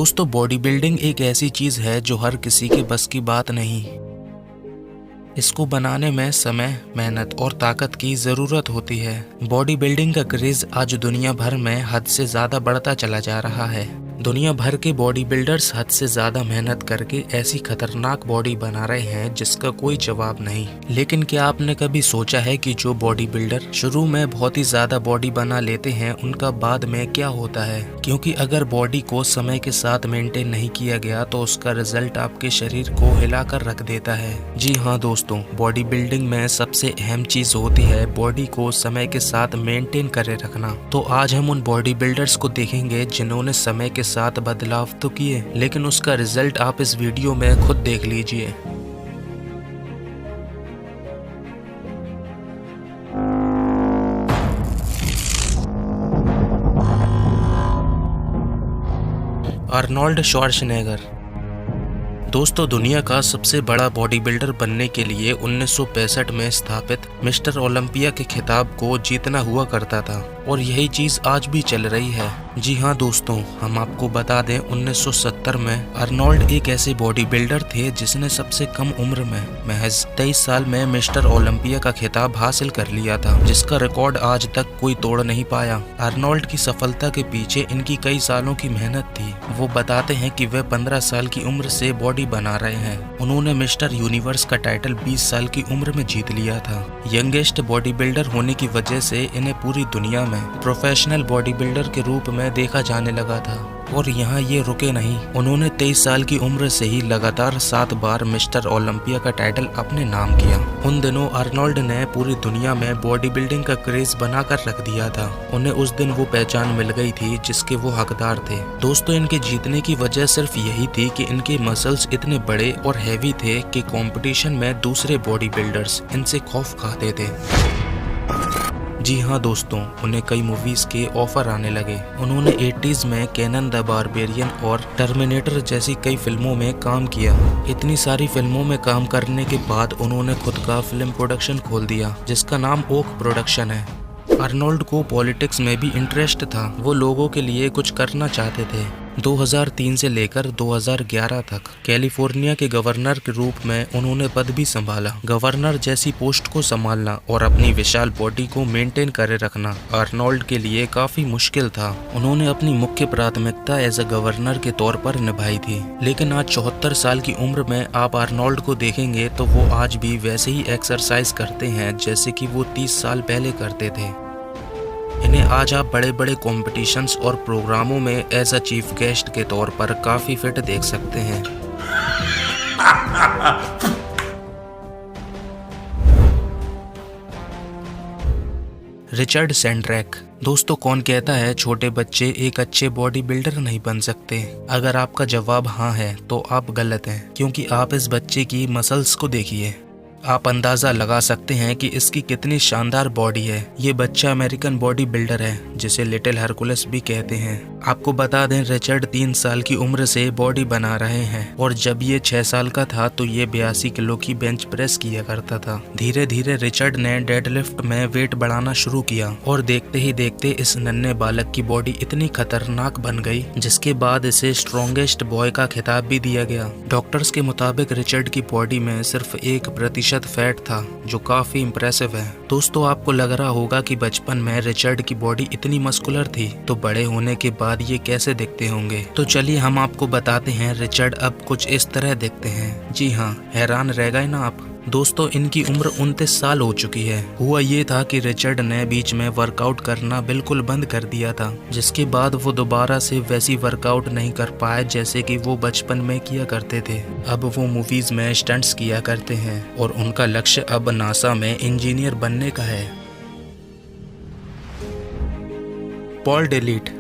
दोस्तों, body building एक ऐसी चीज है जो हर किसी के बस की बात नहीं। इसको बनाने में समय, मेहनत और ताकत की जरूरत होती है। बॉडी बिल्डिंग का क्रेज आज दुनिया भर में हद से ज्यादा बढ़ता चला जा रहा है। दुनिया भर के बॉडी बिल्डर्स हद से ज्यादा मेहनत करके ऐसी खतरनाक बॉडी बना रहे हैं जिसका कोई जवाब नहीं। लेकिन क्या आपने कभी सोचा है कि जो बॉडी बिल्डर शुरू में बहुत ही ज्यादा बॉडी बना लेते हैं उनका बाद में क्या होता है? क्योंकि अगर बॉडी को समय के साथ मेंटेन नहीं किया गया तो उसका रिजल्ट आपके शरीर को हिलाकर रख देता है। जी हाँ दोस्तों, बॉडी बिल्डिंग में सबसे अहम चीज होती है बॉडी को समय के साथ मेंटेन करे रखना। तो आज हम उन बॉडी बिल्डर्स को देखेंगे जिन्होंने समय के साथ बदलाव तो किए, लेकिन उसका रिजल्ट आप इस वीडियो में खुद देख लीजिए। Arnold Schwarzenegger. दोस्तों, दुनिया का सबसे बड़ा बॉडी बिल्डर बनने के लिए 1965 में स्थापित मिस्टर ओलंपिया के खिताब को जीतना हुआ करता था और यही चीज आज भी चल रही है। जी हाँ दोस्तों, हम आपको बता दें 1970 में आर्नोल्ड एक ऐसे बॉडी बिल्डर थे जिसने सबसे कम उम्र में महज 23 साल में मिस्टर ओलंपिया का खिताब हासिल कर लिया था, जिसका रिकॉर्ड आज तक कोई तोड़ नहीं पाया। आर्नोल्ड की सफलता के पीछे इनकी कई सालों की मेहनत थी। वो बताते हैं कि वे 15 साल की उम्र से बॉडी बना रहे हैं। उन्होंने मिस्टर यूनिवर्स का टाइटल 20 साल की उम्र में जीत लिया था। यंगेस्ट बॉडी बिल्डर होने की वजह से इन्हें पूरी दुनिया में प्रोफेशनल बॉडी बिल्डर के रूप में देखा जाने लगा था। और यहाँ ये रुके नहीं, उन्होंने 23 साल की उम्र से ही लगातार 7 बार मिस्टर ओलंपिया का टाइटल अपने नाम किया। उन दिनों आर्नोल्ड ने पूरी दुनिया में बॉडी बिल्डिंग का क्रेज बनाकर रख दिया था। उन्हें उस दिन वो पहचान मिल गई थी जिसके वो हकदार थे। दोस्तों, इनके जीतने की वजह सिर्फ यही थी कि इनके मसल्स इतने बड़े और हैवी थे कि कंपटीशन में दूसरे बॉडी बिल्डर्स इनसे खौफ खाते थे। जी हाँ दोस्तों, उन्हें कई मूवीज के ऑफर आने लगे। उन्होंने 80s में कैनन द बारबेरियन और टर्मिनेटर जैसी कई फिल्मों में काम किया। इतनी सारी फिल्मों में काम करने के बाद उन्होंने खुद का फिल्म प्रोडक्शन खोल दिया जिसका नाम ओक प्रोडक्शन है। आर्नोल्ड को पॉलिटिक्स में भी इंटरेस्ट था। वो लोगों के लिए कुछ करना चाहते थे। 2003 से लेकर 2011 तक कैलिफोर्निया के गवर्नर के रूप में उन्होंने पद भी संभाला। गवर्नर जैसी पोस्ट को संभालना और अपनी विशाल बॉडी को मेंटेन करे रखना आर्नोल्ड के लिए काफी मुश्किल था। उन्होंने अपनी मुख्य प्राथमिकता एज अ गवर्नर के तौर पर निभाई थी। लेकिन आज 74 साल की उम्र में आप आर्नोल्ड को देखेंगे तो वो आज भी वैसे ही एक्सरसाइज करते हैं जैसे कि वो 30 साल पहले करते थे। इन्हें आज आप बड़े बड़े कॉम्पिटिशन्स और प्रोग्रामों में एज अ चीफ गेस्ट के तौर पर काफी फिट देख सकते हैं। रिचर्ड सेंड्रैक। दोस्तों, कौन कहता है छोटे बच्चे एक अच्छे बॉडी बिल्डर नहीं बन सकते? अगर आपका जवाब हाँ है तो आप गलत हैं, क्योंकि आप इस बच्चे की मसल्स को देखिए। आप अंदाजा लगा सकते हैं कि इसकी कितनी शानदार बॉडी है। ये बच्चा अमेरिकन बॉडी बिल्डर है जिसे लिटिल हरकुलस भी कहते हैं। आपको बता दें, रिचर्ड 3 साल की उम्र से बॉडी बना रहे हैं और जब ये 6 साल का था तो ये 82 किलो की बेंच प्रेस किया करता था। धीरे धीरे रिचर्ड ने डेडलिफ्ट में वेट बढ़ाना शुरू किया और देखते ही देखते इस नन्हे बालक की बॉडी इतनी खतरनाक बन गई जिसके बाद इसे स्ट्रॉन्गेस्ट बॉय का खिताब भी दिया गया। डॉक्टर्स के मुताबिक रिचर्ड की बॉडी में सिर्फ 1% फैट था, जो काफी इम्प्रेसिव है। दोस्तों, आपको लग रहा होगा कि बचपन में रिचर्ड की बॉडी इतनी मस्कुलर थी तो बड़े होने के बाद ये कैसे दिखते होंगे। तो चलिए हम आपको बताते हैं रिचर्ड अब कुछ इस तरह दिखते हैं। जी हाँ, हैरान रह गए ना आप। दोस्तों, इनकी उम्र 29 साल हो चुकी है। हुआ ये था कि रिचर्ड ने बीच में वर्कआउट करना बिल्कुल बंद कर दिया था, जिसके बाद वो दोबारा से वैसी वर्कआउट नहीं कर पाए जैसे कि वो बचपन में किया करते थे। अब वो मूवीज में स्टंट्स किया करते हैं और उनका लक्ष्य अब नासा में इंजीनियर बनने का है। Paul delete.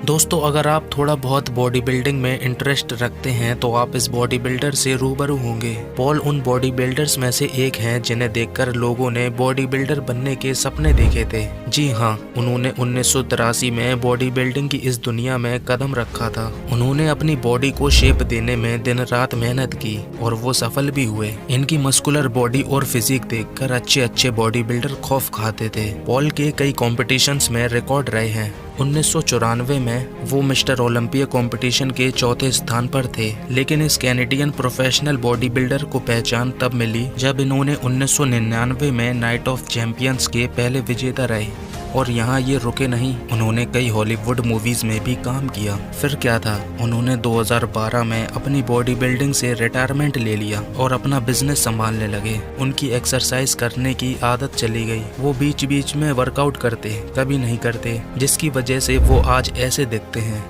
दोस्तों, अगर आप थोड़ा बहुत बॉडी बिल्डिंग में इंटरेस्ट रखते हैं तो आप इस बॉडी बिल्डर से रूबरू होंगे। पॉल उन बॉडी बिल्डर्स में से एक हैं जिन्हें देखकर लोगों ने बॉडी बिल्डर बनने के सपने देखे थे। जी हाँ, उन्होंने 1983 में बॉडी बिल्डिंग की इस दुनिया में कदम रखा था। उन्होंने अपनी बॉडी को शेप देने में दिन रात मेहनत की और वो सफल भी हुए। इनकी मस्कुलर बॉडी और फिजिक देखकर अच्छे अच्छे बॉडी बिल्डर खौफ खाते थे। पॉल के कई कॉम्पिटिशन्स में रिकॉर्ड रहे हैं। 1994 में वो मिस्टर ओलंपिया कंपटीशन के चौथे स्थान पर थे, लेकिन इस कैनेडियन प्रोफेशनल बॉडी बिल्डर को पहचान तब मिली जब इन्होंने 1999 में नाइट ऑफ चैंपियंस के पहले विजेता रहे। और यहाँ ये रुके नहीं, उन्होंने कई हॉलीवुड मूवीज़ में भी काम किया। फिर क्या था, उन्होंने 2012 में अपनी बॉडी बिल्डिंग से रिटायरमेंट ले लिया और अपना बिजनेस संभालने लगे। उनकी एक्सरसाइज करने की आदत चली गई, वो बीच बीच में वर्कआउट करते, कभी नहीं करते, जिसकी वजह से वो आज ऐसे दिखते हैं।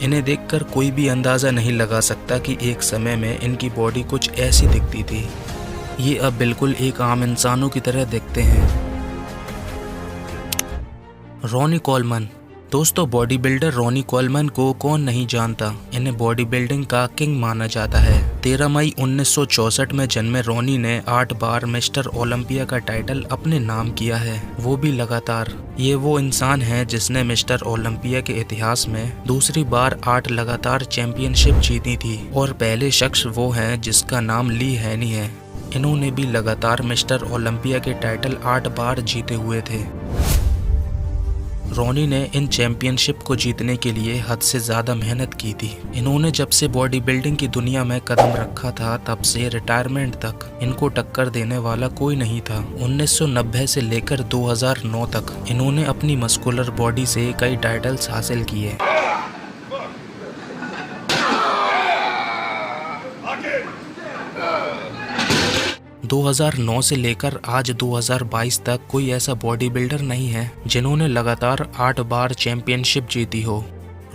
इन्हें देखकर कोई भी अंदाज़ा नहीं लगा सकता कि एक समय में इनकी बॉडी कुछ ऐसी दिखती थी। ये अब बिल्कुल एक आम इंसानों की तरह दिखते हैं। Ronnie Coleman. दोस्तों, बॉडी बिल्डर रॉनी कोलमन को कौन नहीं जानता। इन्हें बॉडी बिल्डिंग का किंग माना जाता है। 13 मई 1964 में जन्मे रॉनी ने 8 बार मिस्टर ओलंपिया का टाइटल अपने नाम किया है, वो भी लगातार। ये वो इंसान है जिसने मिस्टर ओलंपिया के इतिहास में दूसरी बार 8 लगातार चैंपियनशिप जीती थी, और पहले शख्स वो हैं जिसका नाम ली हैनी है। इन्होंने भी लगातार मिस्टर ओलंपिया के टाइटल 8 बार जीते हुए थे। रॉनी ने इन चैंपियनशिप को जीतने के लिए हद से ज़्यादा मेहनत की थी। इन्होंने जब से बॉडी बिल्डिंग की दुनिया में कदम रखा था, तब से रिटायरमेंट तक इनको टक्कर देने वाला कोई नहीं था। 1990 से लेकर 2009 तक इन्होंने अपनी मस्कुलर बॉडी से कई टाइटल्स हासिल किए। 2009 से लेकर आज 2022 तक कोई ऐसा बॉडी बिल्डर नहीं है जिन्होंने लगातार 8 बार चैंपियनशिप जीती हो।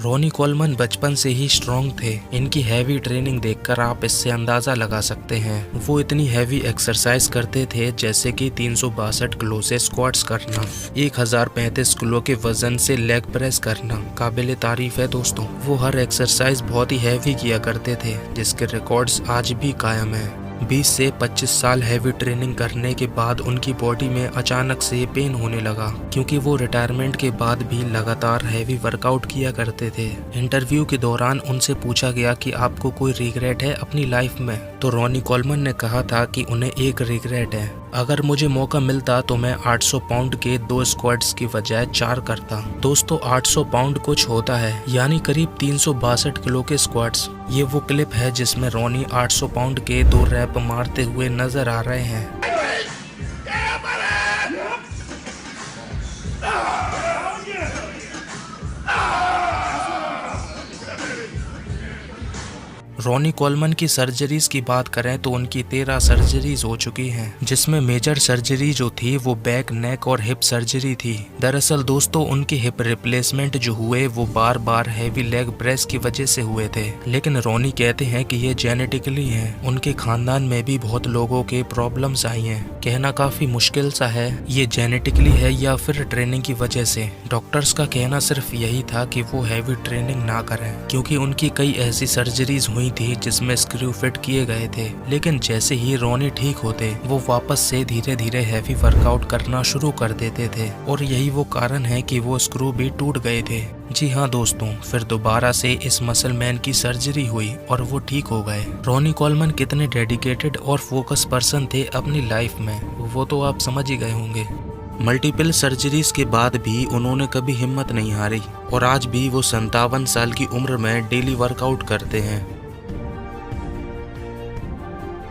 रॉनी कोलमन बचपन से ही स्ट्रॉन्ग थे। इनकी हैवी ट्रेनिंग देखकर आप इससे अंदाज़ा लगा सकते हैं। वो इतनी हैवी एक्सरसाइज करते थे, जैसे कि 362 किलो से स्क्वाट्स करना, 1035 किलो के वजन से लेग प्रेस करना काबिले तारीफ है दोस्तों। वो हर एक्सरसाइज बहुत ही हैवी किया करते थे, जिसके रिकॉर्ड्स आज भी कायम हैं। 20 से 25 साल हैवी ट्रेनिंग करने के बाद उनकी बॉडी में अचानक से पेन होने लगा, क्योंकि वो रिटायरमेंट के बाद भी लगातार हैवी वर्कआउट किया करते थे। इंटरव्यू के दौरान उनसे पूछा गया कि आपको कोई रिग्रेट है अपनी लाइफ में, तो रॉनी कोलमन ने कहा था कि उन्हें एक रिग्रेट है, अगर मुझे मौका मिलता तो मैं 800 पाउंड के 2 स्क्वाट्स की बजाय 4 करता। दोस्तों, 800 पाउंड कुछ होता है, यानी करीब 362 किलो के स्क्वाट्स। ये वो क्लिप है जिसमें रॉनी 800 पाउंड के 2 रैप मारते हुए नजर आ रहे हैं। रॉनी कोलमन की सर्जरीज की बात करें तो उनकी 13 सर्जरीज हो चुकी हैं, जिसमें मेजर सर्जरी जो थी वो बैक, नेक और हिप सर्जरी थी। दरअसल दोस्तों, उनके हिप रिप्लेसमेंट जो हुए वो बार बार हैवी लेग प्रेस की वजह से हुए थे, लेकिन रॉनी कहते हैं कि ये जेनेटिकली है। उनके खानदान में भी बहुत लोगों के प्रॉब्लम्स आई हैं। कहना काफी मुश्किल सा है ये जेनेटिकली है या फिर ट्रेनिंग की वजह से। डॉक्टर्स का कहना सिर्फ यही था कि वो हैवी ट्रेनिंग ना करें, क्योंकि उनकी कई ऐसी सर्जरीज हुई थी जिसमें स्क्रू फिट किए गए थे, लेकिन जैसे ही रॉनी ठीक होते वो वापस से धीरे धीरे हैवी वर्कआउट करना शुरू कर देते थे, और यही वो कारण है कि वो स्क्रू भी टूट गए थे। जी हाँ दोस्तों, फिर दोबारा से इस मसल मैन की सर्जरी हुई और वो ठीक हो गए। रॉनी कोलमन कितने डेडिकेटेड और फोकस पर्सन थे अपनी लाइफ में, वो तो आप समझ ही गए होंगे। मल्टीपल सर्जरीज के बाद भी उन्होंने कभी हिम्मत नहीं हारी, और आज भी वो 57 साल की उम्र में डेली वर्कआउट करते हैं।